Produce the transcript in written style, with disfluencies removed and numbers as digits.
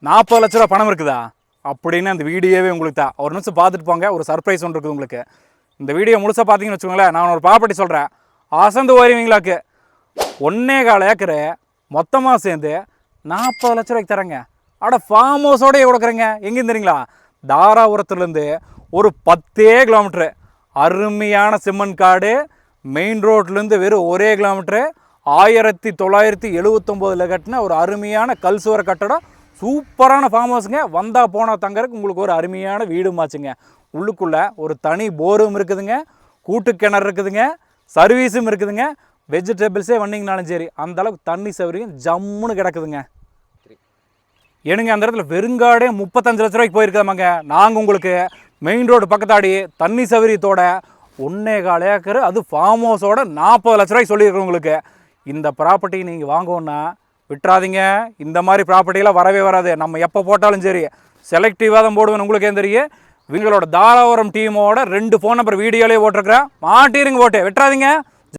40 லட்ச ரூபா பணம் இருக்குதா அப்படின்னு அந்த வீடியோவே உங்களுக்கு தான். ஒரு நிமிஷம் பார்த்துட்டு போங்க, ஒரு சர்ப்ரைஸ் ஒன்று இருக்குது உங்களுக்கு. இந்த வீடியோ முழுசாக பார்த்தீங்கன்னு வச்சுக்கோங்களேன், நான் ஒரு ப்ராப்பர்ட்டி சொல்கிறேன், அசந்து ஓய்வீங்களாக்கு 1.25 ஏக்கரு மொத்தமாக சேர்ந்து 40 லட்ச ரூபாய்க்கு தரேங்க. ஃபார்ம் ஹவுஸோடய கொடுக்குறேங்க. எங்கேயும் தெரியுங்களா, தாராபுரத்துலேருந்து ஒரு 10 கிலோமீட்ரு, அருமையான சிமெண்ட் காடு, மெயின் ரோட்லேருந்து வெறும் 1 கிலோமீட்ரு, 1979 கட்டின ஒரு அருமையான கல் சுவர கட்டடம், சூப்பரான ஃபார்ம் ஹவுஸுங்க. வந்தால் போனால் தங்கறதுக்கு உங்களுக்கு ஒரு அருமையான வீடுமாச்சுங்க. உள்ளுக்குள்ளே ஒரு தனி போரும் இருக்குதுங்க, கூட்டு கிணறு இருக்குதுங்க, சர்வீஸும் இருக்குதுங்க. வெஜிடபிள்ஸே வந்தீங்கனாலும் சரி அந்தளவுக்கு தண்ணி சௌகரியம் ஜம்முன்னு கிடக்குதுங்க. ஏனுங்க அந்த இடத்துல வெறுங்காடே 35 லட்ச ரூபாய்க்கு போயிருக்காமாங்க. நாங்கள் உங்களுக்கு மெயின் ரோடு பக்கத்தாடி தண்ணி சௌகரியத்தோட 1.25 ஏக்கர், அது ஃபார்ம் ஹவுஸோட 40 லட்ச ரூபாய்க்கு சொல்லியிருக்கோம் உங்களுக்கு. இந்த ப்ராப்பர்ட்டி நீங்கள் வாங்கணுன்னா விட்டுறாதீங்க. இந்த மாதிரி ப்ராப்பர்ட்டியெல்லாம் வரவே வராது. நம்ம எப்போ போட்டாலும் சரி செலக்டிவாக தான் போடுவேன். உங்களுக்கு ஏன் தெரியும், இவங்களோட தாராபுரம் டீமோட 2 ஃபோன் நம்பர் வீடியோலேயே போட்டிருக்கிறேன். மாட்டிருங்க, போட்டு விட்டுறாதீங்க.